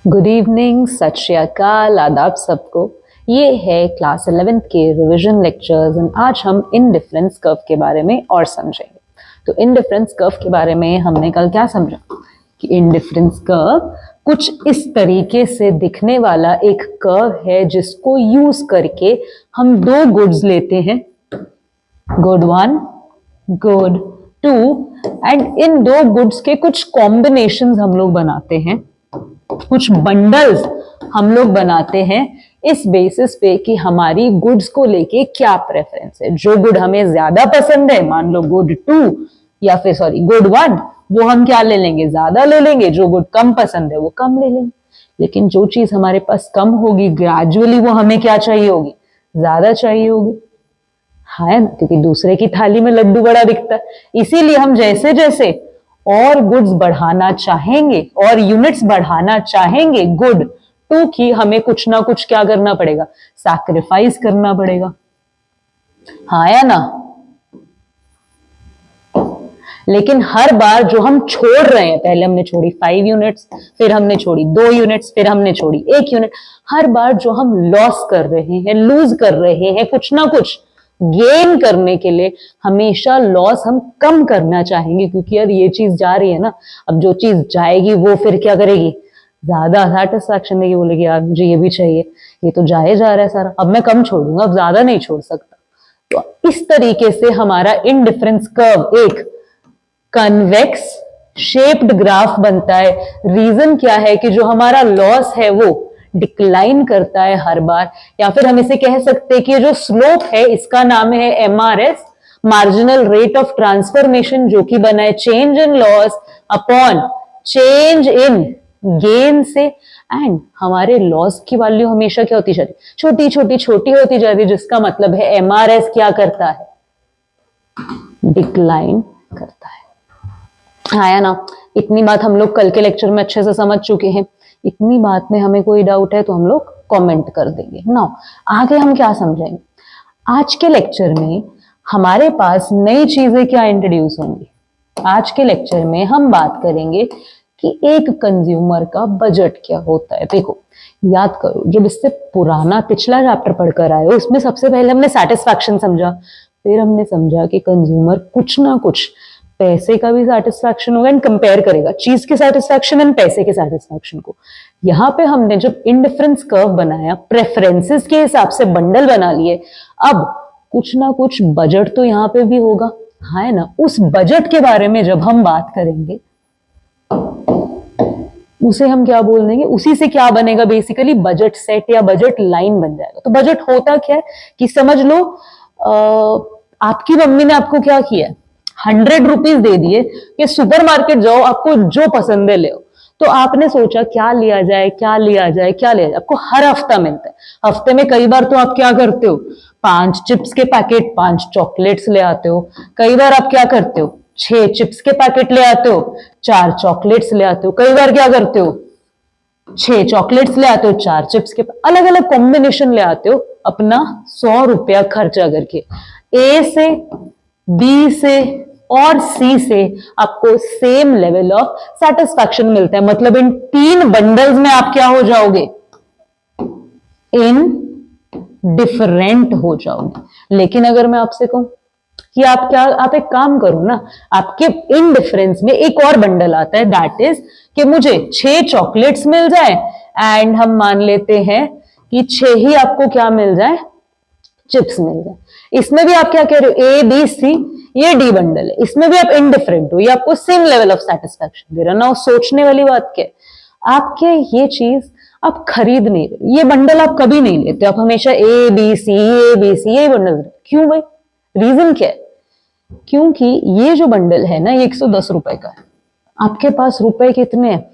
Good evening, सत श्री अकाल, आदाब सबको। ये है क्लास 11th के रिवीजन लेक्चर्स एंड आज हम इंडिफरेंस कर्व के बारे में और समझेंगे। तो इंडिफरेंस कर्व के बारे में हमने कल क्या समझा कि इंडिफरेंस कर्व कुछ इस तरीके से दिखने वाला एक कर्व है जिसको यूज करके हम दो गुड्स लेते हैं, गुड 1, गुड 2, एंड इन दो गुड्स के कुछ कॉम्बिनेशंस हम लोग बनाते हैं, कुछ बंडल्स हम लोग बनाते हैं इस बेसिस पे कि हमारी गुड्स को लेके क्या प्रेफरेंस है। जो गुड हमें ज्यादा पसंद है, मान लो गुड 2 या फिर सॉरी गुड 1, वो हम क्या ले लेंगे, ज्यादा ले लेंगे। जो गुड कम पसंद है वो कम ले लेंगे। लेकिन जो चीज हमारे पास कम होगी ग्रेजुअली वो हमें क्या चाहिए होगी, ज्यादा चाहिए होगी, है ना, क्योंकि दूसरे की थाली में लड्डू बड़ा दिखता है। इसीलिए हम जैसे जैसे और गुड्स बढ़ाना चाहेंगे और यूनिट्स बढ़ाना चाहेंगे गुड 2 की, हमें कुछ ना कुछ क्या करना पड़ेगा, सैक्रिफाइस करना पड़ेगा, हाँ या ना। लेकिन हर बार जो हम छोड़ रहे हैं, पहले हमने छोड़ी 5 यूनिट्स, फिर हमने छोड़ी 2 यूनिट्स, फिर हमने छोड़ी 1 यूनिट, हर बार जो हम लॉस कर रहे हैं, लूज कर रहे हैं, कुछ ना कुछ गेन करने के लिए हमेशा लॉस हम कम करना चाहेंगे, क्योंकि यार ये चीज जा रही है ना, अब जो चीज जाएगी वो फिर क्या करेगी, ज्यादा सेटिस्फैक्शन देगी, बोलेगी यार मुझे ये भी चाहिए, ये तो जाए जा रहा है सारा, अब मैं कम छोड़ूंगा, अब ज्यादा नहीं छोड़ सकता। तो इस तरीके से हमारा इंडिफरेंस कर्व एक कन्वेक्स शेप्ड ग्राफ बनता है। रीजन क्या है कि जो हमारा लॉस है वो डिक्लाइन करता है हर बार, या फिर हम इसे कह सकते हैं कि जो स्लोप है इसका नाम है MRS, marginal rate of transformation, जो कि बना है change in loss upon change in gain से। एंड हमारे लॉस की वैल्यू हमेशा क्या होती जा रही, छोटी छोटी छोटी होती जा रही है, जिसका मतलब है MRS क्या करता है, डिक्लाइन करता है, हाँ या ना। इतनी बात हम लोग कल के लेक्चर में अच्छे से समझ चुके हैं। इतनी बात में हमें कोई डाउट है तो हम लोग कमेंट कर देंगे ना। आगे हम क्या समझेंगे आज के लेक्चर में, हमारे पास नई चीजें क्या इंट्रोड्यूस होंगी। आज के लेक्चर में हम बात करेंगे कि एक कंज्यूमर का बजट क्या होता है। देखो याद करो, जब इससे पुराना पिछला चैप्टर पढ़कर आए हो, उसमें सबसे पहले हमने सेटिस्फैक्शन समझा, फिर हमने समझा कि कंज्यूमर कुछ ना कुछ पैसे का भी सेटिस्फैक्शन होगा एंड कंपेयर करेगा चीज के सेटिस्फैक्शन एंड पैसे के सेटिस्फैक्शन को। यहाँ पे हमने जब इंडिफरेंस कर्व बनाया, प्रेफरेंसेस के हिसाब से बंडल बना लिए, अब कुछ ना कुछ बजट तो यहाँ पे भी होगा, है ना। उस बजट के बारे में जब हम बात करेंगे, उसे हम क्या बोल देंगे, उसी से क्या बनेगा, बेसिकली बजट सेट या बजट लाइन बन जाएगा। तो बजट होता क्या है कि समझ लो आपकी मम्मी ने आपको क्या किया, 100 रुपीज दे दिए कि सुपरमार्केट जाओ, आपको जो पसंद है ले। तो आपने सोचा क्या लिया जाए, क्या लिया जाए, क्या लिया जाए। आपको हर हफ्ता मिलता है, हफ्ते में कई बार तो आप क्या करते हो, 5 चिप्स के पैकेट, 5 चॉकलेट्स ले आते हो। कई बार आप क्या करते हो, 6 चिप्स के पैकेट ले आते हो, 4 चॉकलेट्स ले आते हो। कई बार क्या करते हो, 6 चॉकलेट्स ले आते हो, 4 चिप्स के, अलग अलग कॉम्बिनेशन ले आते हो, अपना 100 रुपया खर्चा करके। ए से, बी से और सी से आपको सेम लेवल ऑफ सेटिस्फैक्शन मिलता है। मतलब इन 3 बंडल्स में आप क्या हो जाओगे, इन डिफरेंट हो जाओगे। लेकिन अगर मैं आपसे कहूं कि आप एक काम करो ना, आपके इन डिफरेंस में एक और बंडल आता है, दैट इज कि मुझे 6 चॉकलेट्स मिल जाए एंड हम मान लेते हैं कि 6 ही आपको क्या मिल जाए, चिप्स मिल जाए। इसमें भी आप क्या कह रहे हो, ए बी सी, ये डी बंडल है, इसमें भी आप इनडिफरेंट हो, ये आपको सेम लेवल ऑफ सेटिस्फैक्शन दे रहा ना। सोचने वाली बात क्या है, आपके ये चीज आप खरीद नहीं रहे, ये बंडल आप कभी नहीं लेते, आप हमेशा ए बी सी ये बंडल। क्यों भाई, रीजन क्या है, क्योंकि ये जो बंडल है ना, ये 110 रुपए का है, आपके पास रुपए कितने हैं,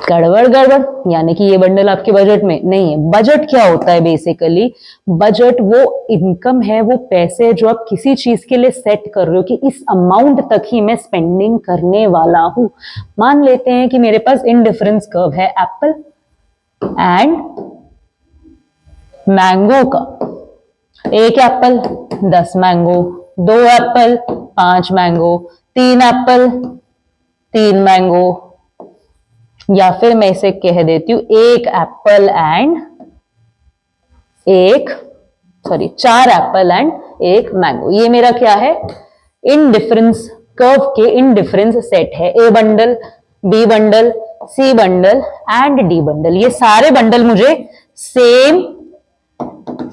गड़बड़ गड़बड़, यानी कि ये बंडल आपके बजट में नहीं है। बजट क्या होता है, बेसिकली बजट वो इनकम है, वो पैसे है जो आप किसी चीज के लिए सेट कर रहे हो कि इस अमाउंट तक ही मैं स्पेंडिंग करने वाला हूं। मान लेते हैं कि मेरे पास इंडिफरेंस कर्व है एप्पल एंड मैंगो का। 1 apple 10 mango, 2 apple 5 mango, 3 apple 3 mango, या फिर मैं इसे कह देती हूं एक एप्पल एंड एक सॉरी 4 एप्पल एंड एक मैंगो। ये मेरा क्या है, इनडिफरेंस कर्व के इनडिफरेंस सेट है। A bundle, B bundle, C bundle and D bundle, ये सारे बंडल मुझे सेम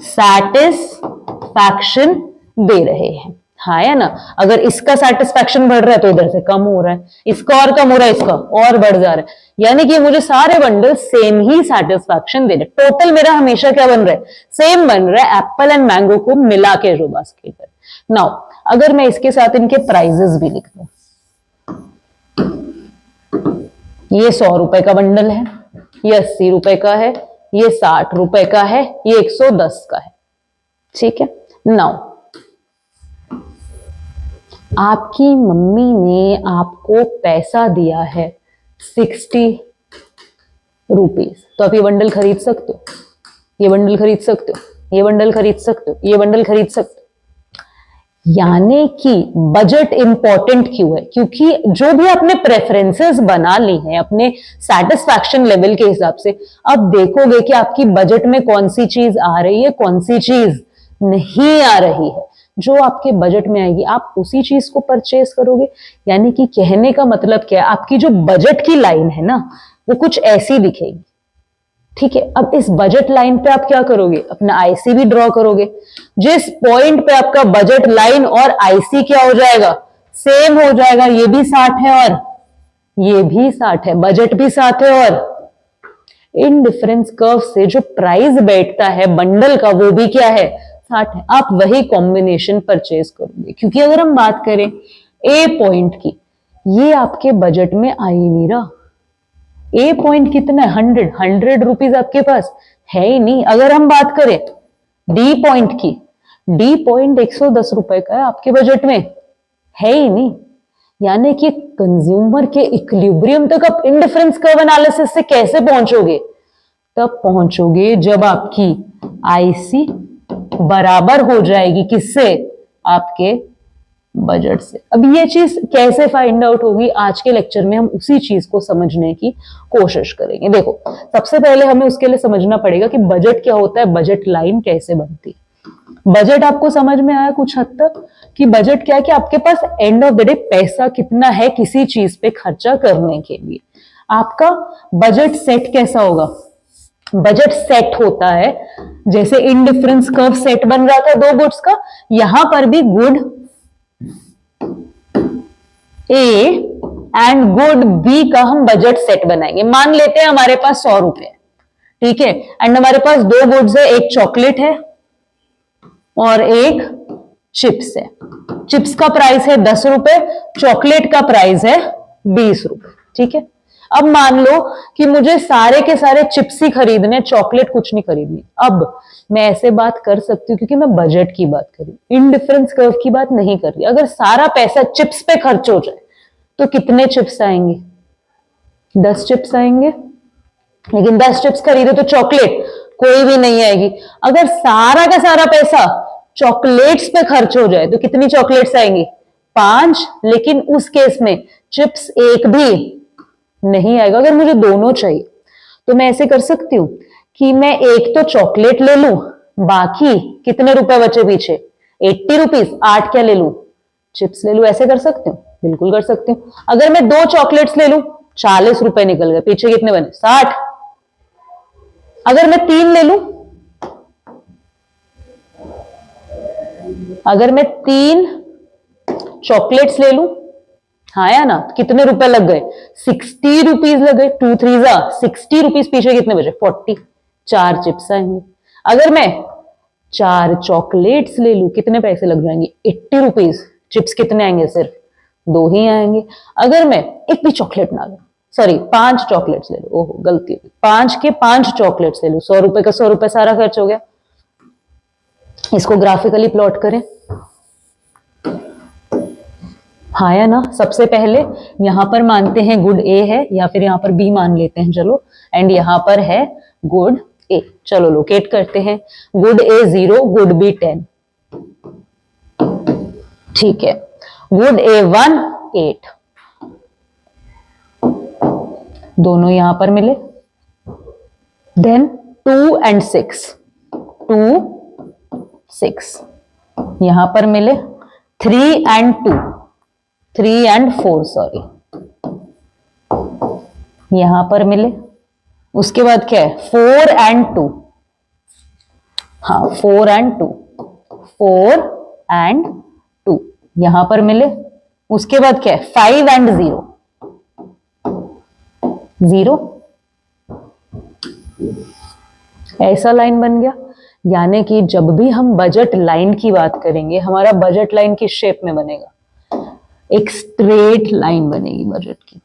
सैटिस्फैक्शन दे रहे हैं, हाँ या ना। अगर इसका सेटिस्फैक्शन बढ़ रहा है तो इधर से कम हो रहा है, इसका और कम हो रहा है, इसका और बढ़ जा रहा है, यानी कि मुझे सारे बंडल सेम ही सेटिस्फैक्शन दे रहे। टोटल मेरा हमेशा क्या बन रहा है, सेम बन रहा है, एप्पल एंड मैंगो को मिला के जो बास्केट है। नाउ अगर मैं इसके साथ इनके प्राइजेस भी लिख दूं, ये 100 रुपए का बंडल है, ये 80 रुपए का है, ये 60 रुपए का है, ये 110 का है, ठीक है। नाउ आपकी मम्मी ने आपको पैसा दिया है 60 रुपीज, तो आप ये बंडल खरीद सकते हो, ये बंडल खरीद सकते हो, ये बंडल खरीद सकते हो, ये बंडल खरीद सकते हो। यानी कि बजट इंपॉर्टेंट क्यों है, क्योंकि जो भी आपने प्रेफरेंसेस बना ली हैं अपने सेटिस्फैक्शन लेवल के हिसाब से, अब देखोगे कि आपकी बजट में कौन सी चीज आ रही है, कौन सी चीज नहीं आ रही है। जो आपके बजट में आएगी आप उसी चीज को परचेज करोगे। यानी कि कहने का मतलब क्या है, आपकी जो बजट की लाइन है ना, वो कुछ ऐसी दिखेगी, ठीक है। अब इस बजट लाइन पे आप क्या करोगे, अपना आईसी भी ड्रॉ करोगे। जिस पॉइंट पे आपका बजट लाइन और आईसी क्या हो जाएगा, सेम हो जाएगा, ये भी 60 है और ये भी 60 है, बजट भी 60 है और इन डिफरेंस कर्व से जो प्राइस बैठता है बंडल का वो भी क्या है, 60 है। आप वही कॉम्बिनेशन परचेज करोगे, क्योंकि अगर हम बात करें ए पॉइंट की, ये आपके बजट में आ ही नहीं रहा। ए पॉइंट कितना है, 100 रुपीज आपके पास है ही नहीं। अगर हम बात करें डी पॉइंट की, डी पॉइंट 110 रुपए का है, आपके बजट में है ही नहीं। यानी कि कंज्यूमर के इक्विलिब्रियम तक आप इंडिफरेंस कर्व एनालिसिस से कैसे पहुंचोगे, तब पहुंचोगे जब आपकी आईसी बराबर हो जाएगी किससे, आपके बजट से। अब ये चीज कैसे फाइंड आउट होगी, आज के लेक्चर में हम उसी चीज को समझने की कोशिश करेंगे। देखो सबसे पहले हमें उसके लिए समझना पड़ेगा कि बजट क्या होता है, बजट लाइन कैसे बनती है। बजट आपको समझ में आया कुछ हद तक कि बजट क्या है, कि आपके पास एंड ऑफ द डे पैसा कितना है किसी चीज पे खर्चा करने के लिए। आपका बजट सेट कैसा होगा, बजट सेट होता है जैसे इनडिफरेंस कर्व सेट बन रहा था दो गुड्स का, यहां पर भी good A and good B का हम बजट सेट बनाएंगे। मान लेते हैं हमारे पास 100 रुपए, ठीक है, एंड हमारे पास दो गुड्स है, एक चॉकलेट है और एक चिप्स है। चिप्स का प्राइस है 10 रुपए, चॉकलेट का प्राइस है 20 रुपए, ठीक है। अब मान लो कि मुझे सारे के सारे चिप्स ही खरीदने, चॉकलेट कुछ नहीं खरीदनी। अब मैं ऐसे बात कर सकती हूँ क्योंकि मैं बजट की बात कर रही हूँ, इनडिफरेंस कर्व की बात नहीं कर रही। अगर सारा पैसा चिप्स पे खर्च हो जाए तो कितने चिप्स आएंगे, 10 चिप्स आएंगे, लेकिन 10 चिप्स खरीदे तो चॉकलेट कोई भी नहीं आएगी। अगर सारा का सारा पैसा चॉकलेट्स पे खर्च हो जाए तो कितनी चॉकलेट्स आएंगी, 5, लेकिन उस केस में चिप्स एक भी नहीं आएगा। अगर मुझे दोनों चाहिए तो मैं ऐसे कर सकती हूं कि मैं एक तो चॉकलेट ले लूं, बाकी कितने रुपए बचे पीछे, 80 रुपीज, 8 क्या ले लूं, चिप्स ले लूं। ऐसे कर सकती हूँ, बिल्कुल कर सकती हूँ। अगर मैं 2 चॉकलेट्स ले लूं, 40 रुपए निकल गए, पीछे कितने बने, 60। अगर मैं 3 ले लूं, अगर मैं 3 चॉकलेट्स ले लूं, हाँ या ना, कितने रुपए लग गए, 60 रुपीज लग गए, 2 3 60 रुपीज, पीछे कितने बचे, 40, 4 चिप्स आएंगे। अगर मैं 4 चॉकलेट्स ले लूं, कितने पैसे लग जाएंगे, 80 रुपीज, चिप्स कितने आएंगे, सिर्फ 2 ही आएंगे। अगर मैं एक भी चॉकलेट ना लूं, सॉरी 5 चॉकलेट्स ले लूं, ओहो गलती हुई, 5 के 5 चॉकलेट्स ले लूं, 100 रुपए का 100 रुपए सारा खर्च हो गया। इसको ग्राफिकली प्लॉट करें, हाँ या ना। सबसे पहले यहां पर मानते हैं गुड ए है, या फिर यहां पर बी मान लेते हैं, चलो, एंड यहां पर है गुड ए। चलो लोकेट करते हैं, गुड ए 0, गुड बी 10, ठीक है। गुड ए 1 8, दोनों यहां पर मिले, देन 2 and 6, 2 6 यहां पर मिले, 3 and 2, 3 and 4 सॉरी, यहां पर मिले। उसके बाद क्या है, 4 and 2, हाँ 4 and 2, 4 and 2 यहां पर मिले। उसके बाद क्या है, 5 and 0, 0 ऐसा लाइन बन गया। यानी कि जब भी हम बजट लाइन की बात करेंगे, हमारा बजट लाइन किस शेप में बनेगा, एक स्ट्रेट लाइन बनेगी बजट की।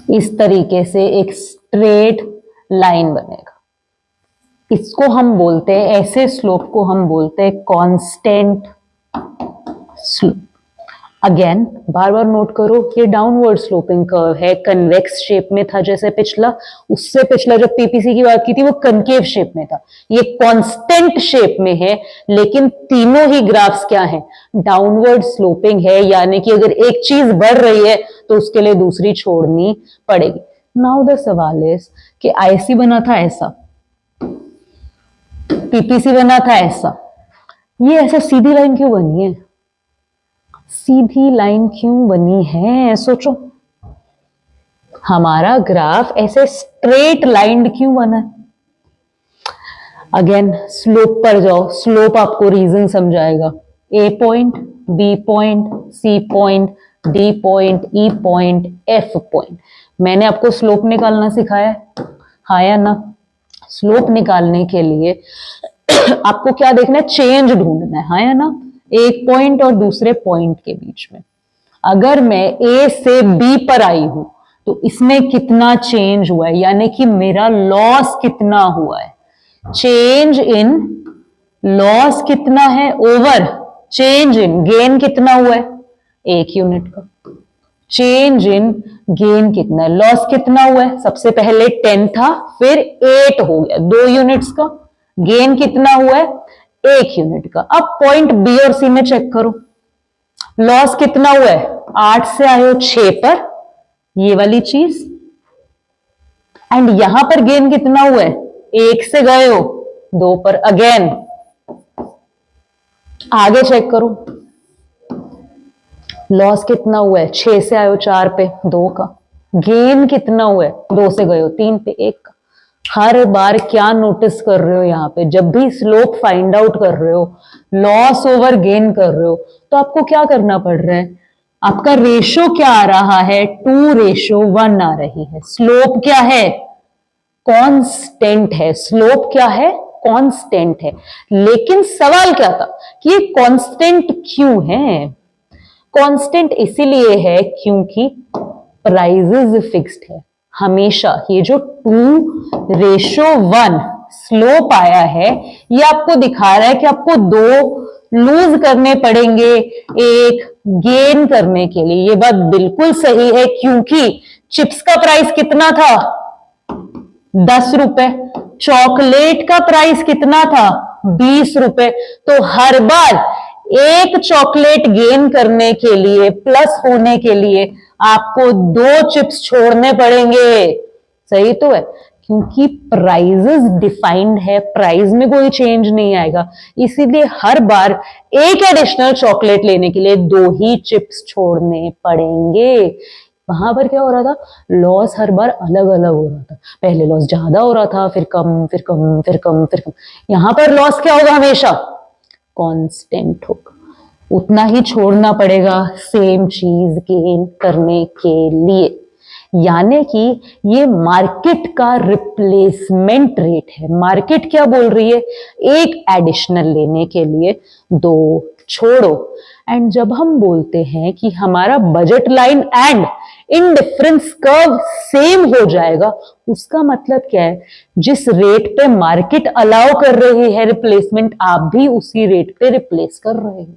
इस तरीके से एक स्ट्रेट लाइन बनेगा। इसको हम बोलते हैं, ऐसे स्लोप को हम बोलते हैं कांस्टेंट स्लोप। अगेन बार बार नोट करो, ये डाउनवर्ड स्लोपिंग कर्व है, कन्वेक्स शेप में था जैसे पिछला, उससे पिछला जब पीपीसी की बात की थी वो कनकेव शेप में था। ये कांस्टेंट शेप में है, लेकिन तीनों ही ग्राफ्स क्या है, डाउनवर्ड स्लोपिंग है। यानी कि अगर एक चीज बढ़ रही है तो उसके लिए दूसरी छोड़नी पड़ेगी। नाउ द सवाल इज कि आईसी बना था ऐसा, पीपीसी बना था ऐसा, ये ऐसा सीधी लाइन क्यों बनी है, सीधी लाइन क्यों बनी है, सोचो। हमारा ग्राफ ऐसे स्ट्रेट लाइन क्यों बना है। अगेन स्लोप पर जाओ, स्लोप आपको रीजन समझाएगा। A point, B point, C point, D point, E point, F point. मैंने आपको स्लोप निकालना सिखाया है, हाँ या ना। स्लोप निकालने के लिए आपको क्या देखना है, चेंज ढूंढना है, हाँ या ना। एक पॉइंट और दूसरे पॉइंट के बीच में अगर मैं ए से बी पर आई हूं तो इसमें कितना चेंज हुआ है, यानी कि मेरा लॉस कितना हुआ है। चेंज इन लॉस कितना है ओवर चेंज इन गेन कितना हुआ है, 1 यूनिट का। चेंज इन गेन कितना है, लॉस कितना हुआ है, सबसे पहले 10 था फिर 8 हो गया, 2 यूनिट्स का। गेन कितना हुआ है, 1 यूनिट का। अब पॉइंट बी और सी में चेक करो, लॉस कितना हुआ है, 8 से आए हो 6 पर, ये वाली चीज। एंड यहां पर गेन कितना हुआ है, 1 से गए हो 2 पर। अगेन आगे चेक करो, लॉस कितना हुआ है, 6 से आए हो 4 पे 2 का। गेन कितना हुआ है, 2 से गए हो 3 पे 1 का। हर बार क्या नोटिस कर रहे हो, यहां पे जब भी स्लोप फाइंड आउट कर रहे हो, लॉस ओवर गेन कर रहे हो, तो आपको क्या करना पड़ रहा है, आपका रेशो क्या आ रहा है, 2:1 आ रही है। स्लोप क्या है, कांस्टेंट है। स्लोप क्या है, कांस्टेंट है। लेकिन सवाल क्या था कि ये कांस्टेंट क्यों है। कांस्टेंट इसीलिए है क्योंकि प्राइजेस फिक्स्ड है हमेशा। ये जो 2:1 स्लोप आया है, ये आपको दिखा रहा है कि आपको 2 लूज करने पड़ेंगे 1 गेन करने के लिए। ये बात बिल्कुल सही है, क्योंकि चिप्स का प्राइस कितना था, 10 रुपए। चॉकलेट का प्राइस कितना था, 20 रुपए। तो हर बार एक चॉकलेट गेन करने के लिए, प्लस होने के लिए, आपको 2 चिप्स छोड़ने पड़ेंगे। सही तो है, क्योंकि प्राइजेस डिफाइंड है, प्राइस में कोई चेंज नहीं आएगा। इसीलिए हर बार एक एडिशनल चॉकलेट लेने के लिए 2 ही चिप्स छोड़ने पड़ेंगे। वहां पर क्या हो रहा था, लॉस हर बार अलग अलग हो रहा था। पहले लॉस ज्यादा हो रहा था, फिर कम, फिर कम, फिर कम, फिर कम। यहां पर लॉस क्या होगा, हमेशा कांस्टेंट होगा। उतना ही छोड़ना पड़ेगा सेम चीज गेन करने के लिए। यानी कि ये मार्केट का रिप्लेसमेंट रेट है। मार्केट क्या बोल रही है, एक एडिशनल लेने के लिए 2 छोड़ो। एंड जब हम बोलते हैं कि हमारा budget line and indifference curve same हो जाएगा, उसका मतलब क्या है, जिस रेट पे मार्केट अलाउ कर रही है रिप्लेसमेंट, आप भी उसी रेट पे रिप्लेस कर रहे हो।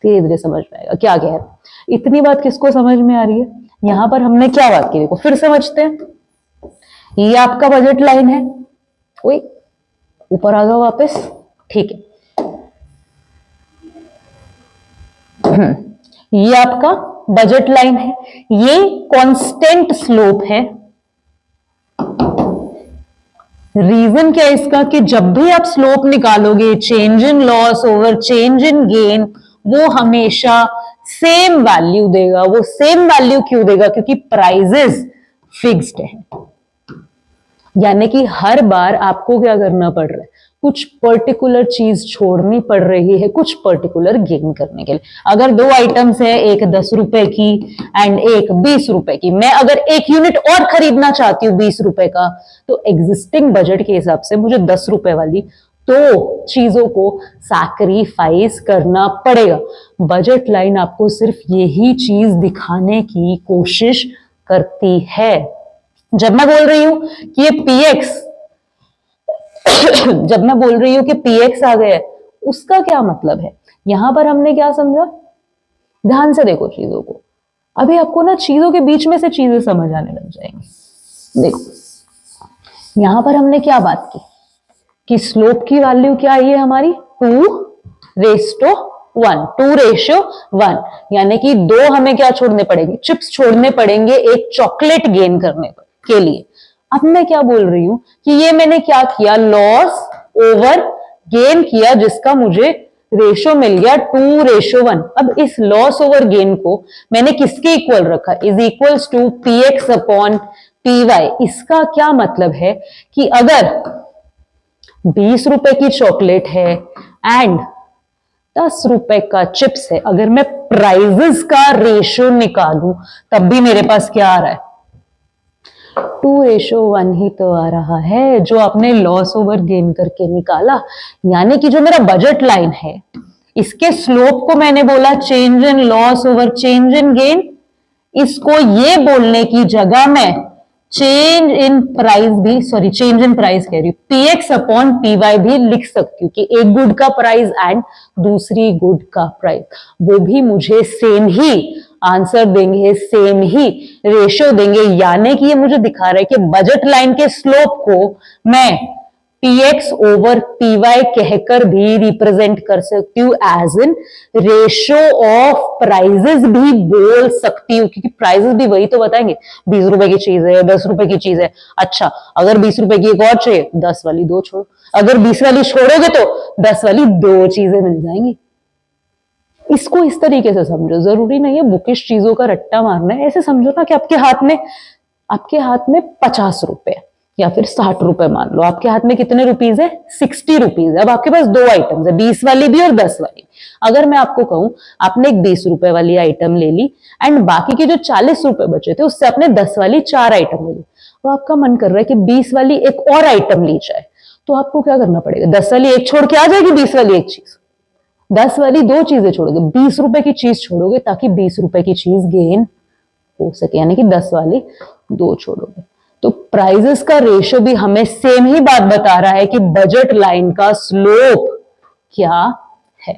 धीरे धीरे समझ में आएगा क्या कह रहे हैं। इतनी बात किसको समझ में आ रही है, यहां पर हमने क्या बात की, देखो फिर समझते हैं। ये आपका बजट लाइन है, ओए ऊपर आ जाओ वापस, ठीक है। ये आपका बजट लाइन है, ये कांस्टेंट स्लोप है। रीजन क्या है इसका कि जब भी आप स्लोप निकालोगे, change in loss over change in gain, वो हमेशा सेम वैल्यू देगा। वो सेम वैल्यू क्यों देगा? क्योंकि प्राइजेस फिक्स्ड है। यानी कि हर बार आपको क्या करना पड़ रहा है, कुछ पर्टिकुलर चीज छोड़नी पड़ रही है कुछ पर्टिकुलर गेन करने के लिए। अगर दो आइटम्स है, एक 10 रुपए की एंड एक 20 रुपए की, मैं अगर एक यूनिट और खरीदना चाहती हूँ 20 रुपए का, तो एग्जिस्टिंग बजट के हिसाब से मुझे 10 रुपए वाली तो चीजों को सैक्रिफाइस करना पड़ेगा। बजट लाइन आपको सिर्फ यही चीज दिखाने की कोशिश करती है। जब मैं बोल रही हूं कि ये पीएक्स जब मैं बोल रही हूं कि पीएक्स आ गया, उसका क्या मतलब है? यहां पर हमने क्या समझा, ध्यान से देखो चीजों को। अभी आपको ना चीजों के बीच में से चीजें समझ आने लग जाएंगी। देखो यहां पर हमने क्या बात की कि स्लोप की वैल्यू क्या आई है हमारी, 2:1, 2:1, यानी कि दो हमें क्या छोड़ने पड़ेंगे, चिप्स छोड़ने पड़ेंगे एक चॉकलेट गेन करने के लिए। अब मैं क्या बोल रही हूं कि ये मैंने क्या किया, लॉस ओवर गेन किया, जिसका मुझे रेशो मिल गया 2:1। अब इस लॉस ओवर गेन को मैंने किसके इक्वल रखा, is equals to px upon py। इसका क्या मतलब है कि अगर 20 रुपए की चॉकलेट है एंड 10 रुपए का चिप्स है, अगर मैं प्राइजेस का रेशो निकालूं तब भी मेरे पास क्या आ रहा है, 2:1 ही तो आ रहा है, जो आपने लॉस ओवर गेन करके निकाला। यानी कि जो मेरा बजट लाइन है, इसके स्लोप को मैंने बोला change in loss over change in gain. इसको ये बोलने की जगह मैं चेंज इन प्राइस भी, सॉरी चेंज इन प्राइस कह रही हूं, px अपॉन py भी लिख सकती हूँ कि एक गुड का प्राइस एंड दूसरी गुड का प्राइस, वो भी मुझे सेम ही आंसर देंगे, सेम ही रेशियो देंगे। यानी कि ये मुझे दिखा रहा है कि बजट लाइन के स्लोप को मैं px ओवर py कहकर भी रिप्रेजेंट कर सकती हूँ, as in ratio of prices भी बोल सकती हूँ, क्योंकि प्राइजेस भी वही तो बताएंगे, 20 रुपए की चीज है, 10 रुपए की चीज है। अच्छा, अगर 20 रुपए की एक और चाहिए, 10 वाली दो छोड़ो, अगर 20 वाली छोड़ोगे तो 10 वाली दो चीजें मिल जाएंगी। इसको इस तरीके से समझो, जरूरी नहीं है बुकिश चीजों का रट्टा मारना है। ऐसे समझो ना कि आपके हाथ में 50 रुपए या फिर 60 रुपए, मान लो आपके हाथ में कितने रुपीज है, 60 रुपीज है। अब आपके पास दो आइटम्स है, 20 वाली भी और 10 वाली। अगर मैं आपको कहूं आपने एक 20 रुपए वाली आइटम ले ली एंड बाकी के जो 40 रुपए बचे थे उससे आपने 10 वाली 4 आइटम ले ली, तो आपका मन कर रहा है कि 20 वाली एक और आइटम ली जाए, तो आपको क्या करना पड़ेगा, 10 वाली एक छोड़ के आ जाएगी 20 वाली एक चीज, 10 वाली दो चीजें छोड़ोगे, 20 रुपए की चीज छोड़ोगे ताकि 20 रुपए की चीज गेन हो सके, यानी कि 10 वाली दो छोड़ोगे। तो प्राइजेस का रेशियो भी हमें सेम ही बात बता रहा है कि बजट लाइन का स्लोप क्या है।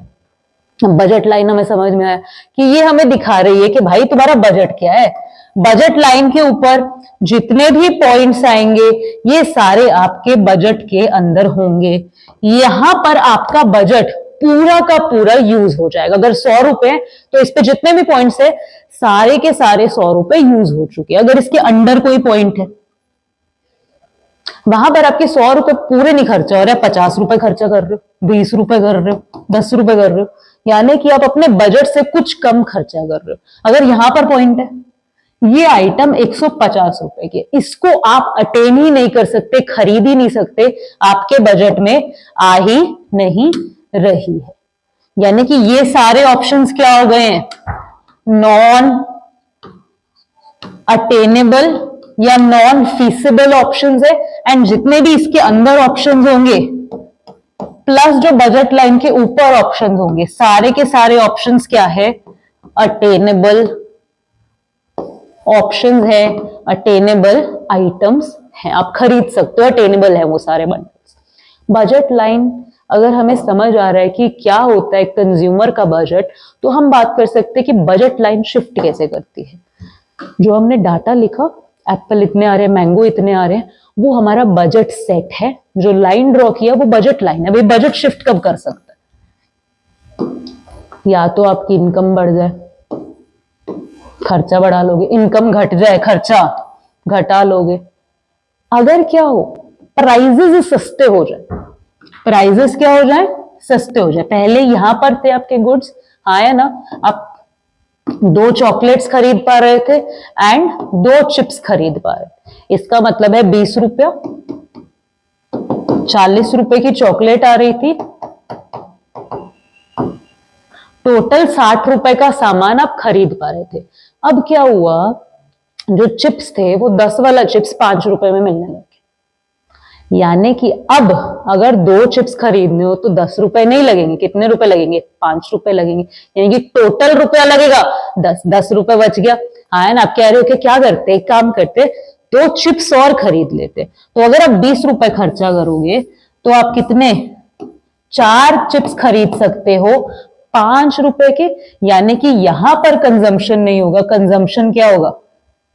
बजट लाइन हमें समझ में आया कि ये हमें दिखा रही है कि भाई तुम्हारा बजट क्या है। बजट लाइन के ऊपर जितने भी पॉइंट्स आएंगे ये सारे आपके बजट के अंदर होंगे। यहां पर आपका बजट पूरा का पूरा यूज हो जाएगा। अगर 100 रुपए तो इस पे जितने भी पॉइंट्स है सारे के सारे 100 रुपए यूज हो चुके हैं। अगर इसके अंडर कोई पॉइंट है वहां पर आपके 100 रुपए पूरे नहीं खर्चा हो रहे, 50 रुपए खर्चा कर रहे हो, 20 रुपए कर रहे हो, 10 रुपए कर रहे हो, यानी कि आप अपने बजट से कुछ कम खर्चा कर रहे हो। अगर यहां पर पॉइंट है ये आइटम 150 रुपए की, इसको आप अटेन ही नहीं कर सकते, खरीद ही नहीं सकते, आपके बजट में आ ही नहीं रही है। यानी कि ये सारे ऑप्शंस क्या हो गए हैं, नॉन अटेनेबल या नॉन फीसिबल ऑप्शंस है। एंड जितने भी इसके अंदर ऑप्शंस होंगे प्लस जो बजट लाइन के ऊपर ऑप्शंस होंगे, सारे के सारे ऑप्शंस क्या है, अटेनेबल ऑप्शंस है, अटेनेबल आइटम्स हैं, आप खरीद सकते हो, अटेनेबल है वो सारे बंडल्स। बजट लाइन अगर हमें समझ आ रहा है कि क्या होता है कंज्यूमर का बजट, तो हम बात कर सकते हैं कि बजट लाइन शिफ्ट कैसे करती है। जो हमने डाटा लिखा, एप्पल इतने आ रहे हैं, मैंगो इतने आ रहे हैं, वो हमारा बजट सेट है। जो लाइन ड्रॉ किया वो बजट लाइन है। भाई बजट शिफ्ट कब कर सकता है, या तो आपकी इनकम बढ़ जाए, खर्चा बढ़ा लोगे, इनकम घट जाए खर्चा घटा लोगे। अगर क्या हो, प्राइजेस सस्ते हो जाए, प्राइजेस क्या हो जाए, सस्ते हो जाए। पहले यहां पर थे आपके गुड्स, हाँ है ना, आप 2 चॉकलेट्स खरीद पा रहे थे एंड 2 चिप्स खरीद पा रहे। इसका मतलब है 20 रुपया, 40 रुपए की चॉकलेट आ रही थी, टोटल 60 रुपए का सामान आप खरीद पा रहे थे। अब क्या हुआ, जो चिप्स थे वो 10 वाला चिप्स 5 रुपए में मिलने लगे। यानी कि अब अगर 2 चिप्स खरीदने हो तो 10 रुपए नहीं लगेंगे, कितने रुपए लगेंगे, 5 रुपए लगेंगे। यानी कि टोटल रुपया लगेगा 10 रुपए बच गया। हाँ ना, आप कह रहे हो कि क्या करते, एक काम करते, 2 चिप्स और खरीद लेते। तो अगर आप 20 रुपए खर्चा करोगे तो आप कितने, 4 चिप्स खरीद सकते हो 5 रुपए के। यानी कि यहां पर कंजम्पशन नहीं होगा, कंजम्पशन क्या होगा,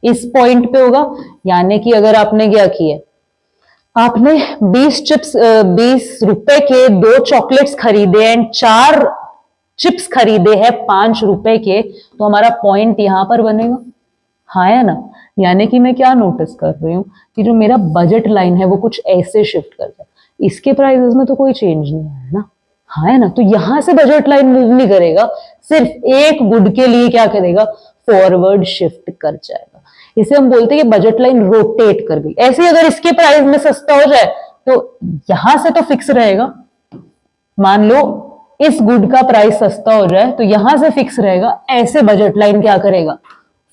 इस पॉइंट पे होगा। यानी कि अगर आपने क्या किया, आपने 20 रुपए के 2 चॉकलेट्स खरीदे एंड 4 चिप्स खरीदे हैं 5 रुपए के, तो हमारा पॉइंट यहां पर बनेगा, हाँ है ना। यानी कि मैं क्या नोटिस कर रही हूं कि जो मेरा बजट लाइन है वो कुछ ऐसे शिफ्ट कर जाए, इसके प्राइसेस में तो कोई चेंज नहीं आया ना, हाँ है ना। तो यहां से बजट लाइन मूव नहीं करेगा, सिर्फ एक गुड के लिए क्या करेगा, फॉरवर्ड शिफ्ट कर जाएगा। इसे हम बोलते हैं कि बजट लाइन रोटेट कर गई। ऐसे अगर इसके प्राइस में सस्ता हो जाए तो यहां से तो फिक्स रहेगा, मान लो इस गुड का प्राइस सस्ता हो जाए तो यहां से फिक्स रहेगा, ऐसे बजट लाइन क्या करेगा,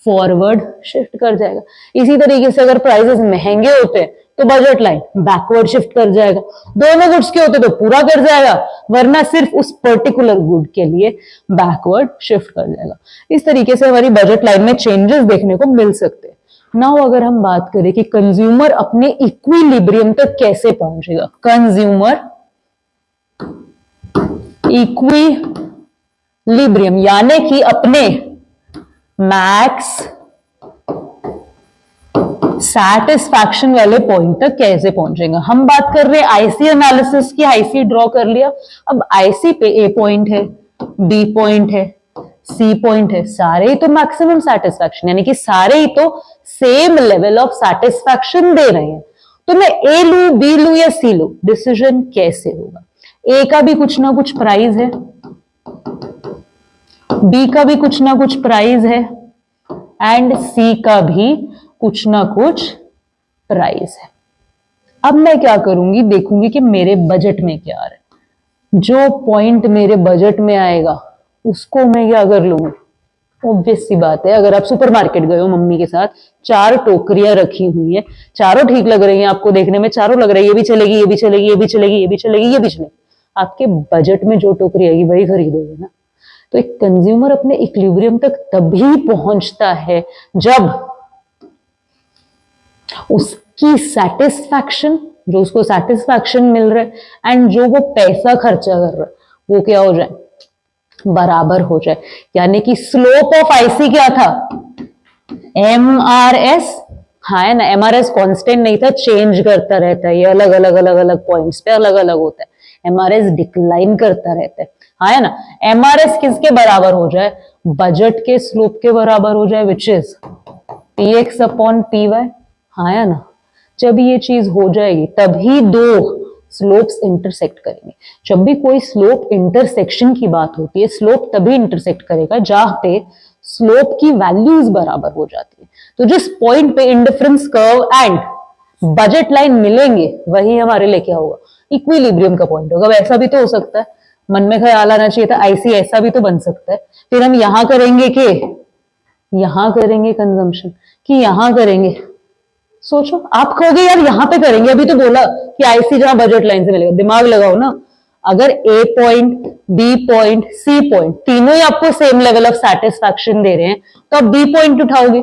फॉरवर्ड शिफ्ट कर जाएगा। इसी तरीके से अगर प्राइसेस महंगे होते तो बजट लाइन बैकवर्ड शिफ्ट कर जाएगा, दोनों गुड्स के होते तो पूरा कर जाएगा, वरना सिर्फ उस पर्टिकुलर गुड के लिए बैकवर्ड शिफ्ट कर जाएगा। इस तरीके से हमारी बजट लाइन में चेंजेस देखने को मिल सकते हैं। नाउ अगर हम बात करें कि कंज्यूमर अपने इक्विलिब्रियम तक कैसे पहुंचेगा, कंज्यूमर इक्विलिब्रियम यानी कि अपने मैक्स सैटिस्फैक्शन वाले पॉइंट तक कैसे पहुंचेगा। हम बात कर रहे हैं आईसी एनालिसिस की, आईसी ड्रॉ कर लिया। अब आईसी पे ए पॉइंट है, बी पॉइंट है, सी पॉइंट है, सारे ही तो मैक्सिमम सेटिस्फैक्शन, यानी कि सारे ही तो सेम लेवल ऑफ सेटिस्फैक्शन दे रहे हैं। तो मैं ए लू, बी लू या सी लू, डिसीजन कैसे होगा। ए का भी कुछ ना कुछ प्राइस है, बी का भी कुछ ना कुछ प्राइस है एंड सी का भी कुछ ना कुछ प्राइस है। अब मैं क्या करूंगी, देखूंगी कि मेरे बजट में क्या आ रहा है। जो पॉइंट मेरे बजट में आएगा उसको मैं क्या कर लूंगी। ऑब्वियस सी बात है, अगर आप सुपरमार्केट गए हो मम्मी के साथ, 4 टोकरियां रखी हुई है, चारों ठीक लग रही हैं आपको देखने में, चारों लग रही है ये भी चलेगी, ये भी चलेगी, ये भी चलेगी, ये भी चलेगी, ये भी चलेगी, आपके बजट में जो टोकरी आएगी वही खरीदोगे ना। तो एक कंज्यूमर अपने इक्विलिब्रियम तक तभी पहुंचता है जब उसकी सेटिस्फैक्शन, जो उसको सेटिस्फैक्शन मिल रहा है एंड जो वो पैसा खर्चा कर रहा है वो क्या हो जाए, बराबर हो जाए। यानी कि स्लोप ऑफ आईसी क्या था, एमआरएस, हाँ है ना, एमआरएस कांस्टेंट नहीं था, चेंज करता रहता है, ये अलग अलग अलग अलग पॉइंट्स पे अलग अलग होता है। एमआरएस डिक्लाइन करता रहता है, हाँ है ना। एमआरएस किसके बराबर हो जाए, बजट के स्लोप के बराबर हो जाए, which is P X upon P Y, हाँ है ना। जब ये चीज हो जाएगी तभी 2 स्लोप्स इंटरसेक्ट करेंगे। जब भी कोई स्लोप इंटरसेक्शन की बात होती है, स्लोप तभी इंटरसेक्ट करेगा जहां पे स्लोप की वैल्यूज बराबर हो जाती है। तो जिस पॉइंट पे indifference curve and budget line मिलेंगे वही हमारे लिए क्या होगा, इक्विलिब्रियम का पॉइंट होगा। ऐसा भी तो हो सकता है, मन में ख्याल आना चाहिए था, आईसी ऐसा भी तो बन सकता है। फिर हम यहां करेंगे कि यहां करेंगे कंजम्पशन कि यहां करेंगे, सोचो। आप कहोगे यार यहां पे करेंगे, अभी तो बोला कि आईसी जहां बजट लाइन से मिलेगा, दिमाग लगाओ ना। अगर A point, B point, C point तीनों ही आपको सेम लेवल ऑफ सेटिस्फैक्शन दे रहे हैं तो आप बी पॉइंट उठाओगे।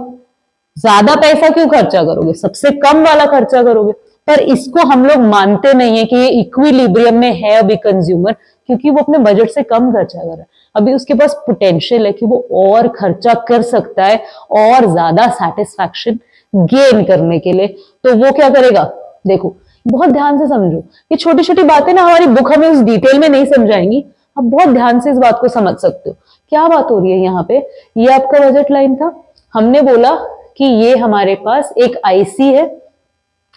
ज्यादा पैसा क्यों खर्चा करोगे, सबसे कम वाला खर्चा करोगे। पर इसको हम लोग मानते नहीं है कि ये इक्विलिब्रियम में है अभी कंज्यूमर, क्योंकि वो अपने बजट से कम खर्चा कर रहा है। अभी उसके पास पोटेंशियल है कि वो और खर्चा कर सकता है और ज्यादा सेटिस्फैक्शन गेन करने के लिए। तो वो क्या करेगा, देखो बहुत ध्यान से समझो, ये छोटी छोटी बातें ना हमारी बुक हमें उस डिटेल में नहीं समझाएंगी, आप बहुत ध्यान से इस बात को समझ सकते हो। क्या बात हो रही है यहाँ पे, ये आपका बजट लाइन था, हमने बोला कि ये हमारे पास एक आईसी है,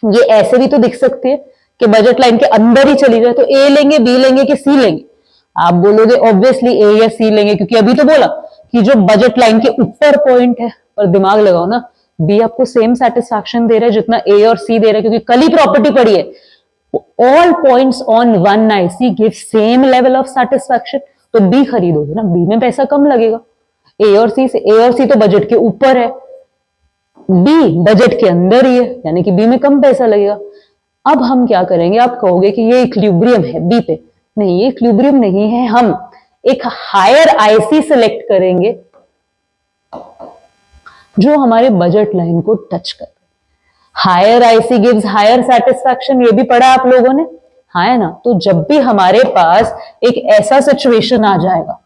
ये ऐसे भी तो दिख सकती है कि बजट लाइन के अंदर ही चली जाए, तो ए लेंगे, बी लेंगे कि सी लेंगे? आप बोलोगे ऑब्वियसली ए या सी लेंगे, क्योंकि अभी तो बोला कि जो बजट लाइन के ऊपर पॉइंट है, पर दिमाग लगाओ ना, बी आपको सेम सेटिस्फैक्शन दे रहा है जितना ए और सी दे रहा है, क्योंकि कल ही प्रॉपर्टी पड़ी है, all points on one IC give same level of satisfaction, तो बी खरीदोगे ना, बी में पैसा कम लगेगा ए और सी से। ए और सी तो बजट के ऊपर है, बी बजट के अंदर ही है, यानी कि बी में कम पैसा लगेगा। अब हम क्या करेंगे, आप कहोगे कि ये इक्विलिब्रियम है बी पे, नहीं ये इक्विलिब्रियम नहीं है, हम एक हायर आईसी सिलेक्ट करेंगे जो हमारे बजट लाइन को टच करे। Higher IC gives higher satisfaction, ये भी पढ़ा आप लोगों ने, हाँ है ना? तो जब भी हमारे पास एक ऐसा सिचुएशन आ जाएगा,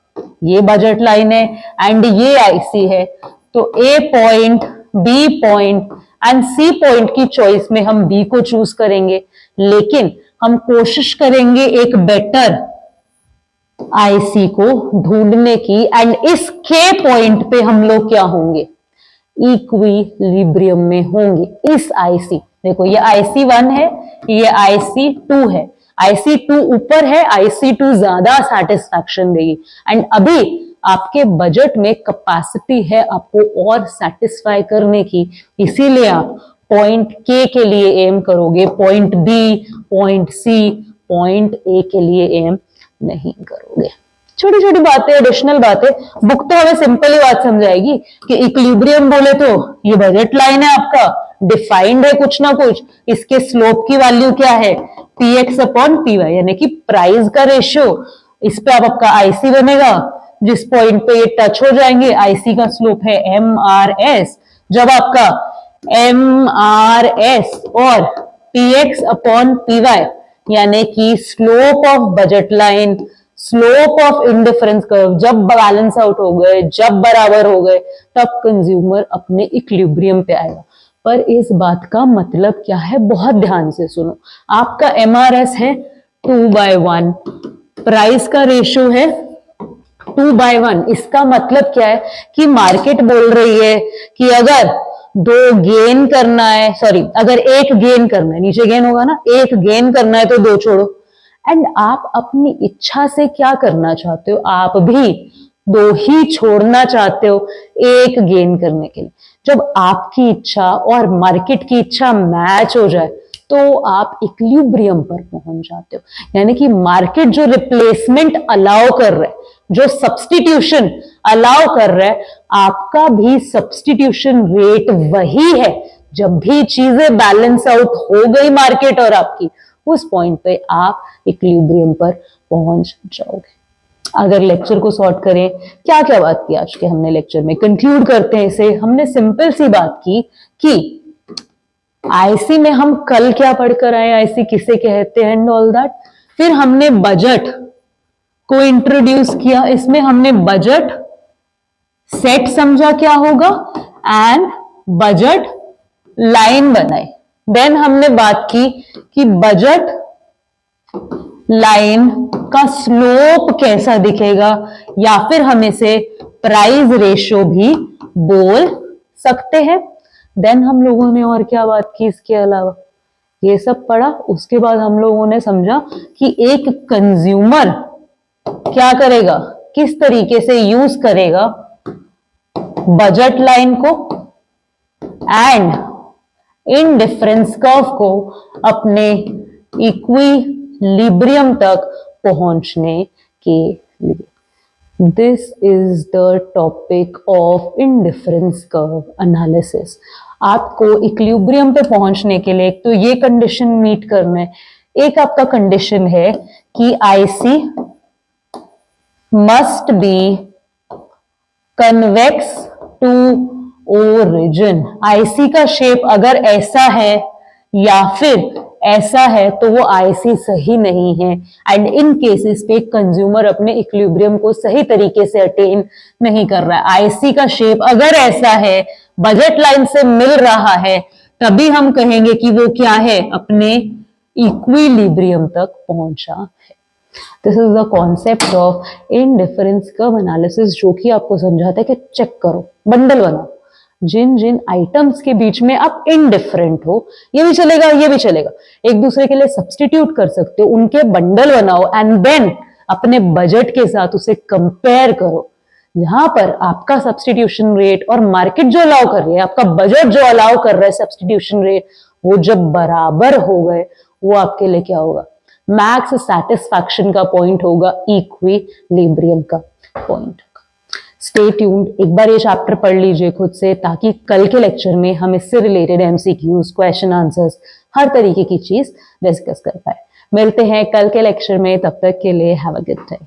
ये बजट लाइन है एंड ये आईसी है, तो A point, B point and C point की चॉइस में हम बी को चूज करेंगे, लेकिन हम कोशिश करेंगे एक बेटर आईसी को ढूंढने की, एंड इस के पॉइंट पे हम लोग क्या होंगे, इक्विलिब्रियम में होंगे। इस आईसी, देखो ये आईसी 1 है, ये आईसी 2 है, आईसी 2 ऊपर है, आईसी 2 ज्यादा सेटिस्फैक्शन देगी, एंड अभी आपके बजट में कैपेसिटी है आपको और सेटिस्फाई करने की, इसीलिए आप पॉइंट के लिए एम करोगे, point B, point C, point A के लिए एम नहीं करोगे। छोटी छोटी बातें, एडिशनल बातें, बुक तो हमें सिंपल ही बात समझाएगी कि इक्विलिब्रियम बोले तो ये बजट लाइन है आपका, डिफाइंड है कुछ ना कुछ, इसके स्लोप की वैल्यू क्या है, P X upon P Y, यानी कि प्राइस का रेशियो, इस पे आपका आईसी बनेगा, जिस पॉइंट पे ये टच हो जाएंगे, आईसी का स्लोप है एम आर एस, जब आपका एम आर एस और P X upon P Y, यानी कि slope of budget line, slope of indifference curve जब बैलेंस आउट हो गए, जब बराबर हो गए, तब कंज्यूमर अपने इक्विलिब्रियम पे आएगा। पर इस बात का मतलब क्या है, बहुत ध्यान से सुनो। आपका एमआरएस है 2/1, प्राइस का रेशियो है 2/1, इसका मतलब क्या है कि मार्केट बोल रही है कि अगर दो गेन करना है, सॉरी अगर एक गेन करना है, नीचे गेन होगा ना, एक गेन करना है तो दो छोड़ो, एंड आप अपनी इच्छा से क्या करना चाहते हो, आप भी दो ही छोड़ना चाहते हो एक गेन करने के लिए। जब आपकी इच्छा और मार्केट की इच्छा मैच हो जाए तो आप इक्विलिब्रियम पर पहुंच जाते हो, यानी कि मार्केट जो रिप्लेसमेंट अलाउ कर रहा है, जो सब्स्टिट्यूशन अलाउ कर रहा है, आपका भी सब्स्टिट्यूशन रेट वही है। जब भी चीजें बैलेंस आउट हो गई मार्केट और आपकी, उस पॉइंट पे आप इक्विलिब्रियम पर पहुंच जाओगे। अगर लेक्चर को सॉर्ट करें, क्या क्या बात की आज के हमने लेक्चर में, कंक्लूड करते हैं इसे। हमने सिंपल सी बात की कि आईसी में हम कल क्या पढ़कर आए, आईसी किसे कहते हैं एंड ऑल दैट। फिर हमने बजट को इंट्रोड्यूस किया, इसमें हमने बजट सेट समझा क्या होगा एंड बजट लाइन बनाई। देन हमने बात की कि बजट लाइन का स्लोप कैसा दिखेगा, या फिर हम इसे प्राइस रेशियो भी बोल सकते हैं। देन हम लोगों ने और क्या बात की इसके अलावा, ये सब पढ़ा। उसके बाद हम लोगों ने समझा कि एक कंज्यूमर क्या करेगा, किस तरीके से यूज करेगा बजट लाइन को एंड इंडिफरेंस कर्व को अपने इक्विलिब्रियम तक पहुंचने के लिए। This is the topic of indifference curve analysis. आपको इक्विलिब्रियम पे पहुंचने के लिए एक तो ये कंडीशन मीट करना है, एक आपका कंडीशन है कि IC must be convex to origin. IC का शेप अगर ऐसा है या फिर ऐसा है तो वो आईसी सही नहीं है, एंड इन केसेस पे कंज्यूमर अपने इक्विलिब्रियम को सही तरीके से अटेन नहीं कर रहा है। आईसी का शेप अगर ऐसा है, बजट लाइन से मिल रहा है, तभी हम कहेंगे कि वो क्या है, अपने इक्विलिब्रियम तक पहुंचा है। This is the concept of indifference curve analysis, जो कि आपको समझाता है कि चेक करो, बंडल बनाओ, जिन जिन आइटम्स के बीच में आप इनडिफरेंट हो, ये भी चलेगा, ये भी चलेगा, एक दूसरे के लिए सब्सटीट्यूट कर सकते हो, उनके बंडल बनाओ एंड देन अपने बजट के साथ उसे कंपेयर करो। जहां पर आपका सब्सटीट्यूशन रेट और मार्केट जो अलाउ कर रही है, आपका बजट जो अलाउ कर रहा है सब्सटीट्यूशन रेट, वो जब बराबर हो गए, वो आपके लिए क्या होगा, मैक्स सेटिस्फैक्शन का पॉइंट होगा, इक्विलिब्रियम का पॉइंट। स्टे ट्यून्ड, एक बार ये चैप्टर पढ़ लीजिए खुद से, ताकि कल के लेक्चर में हम इससे रिलेटेड एमसीक्यूज, क्वेश्चन आंसर्स, हर तरीके की चीज डिस्कस कर पाए। मिलते हैं कल के लेक्चर में, तब तक के लिए हैव अ गुड डे।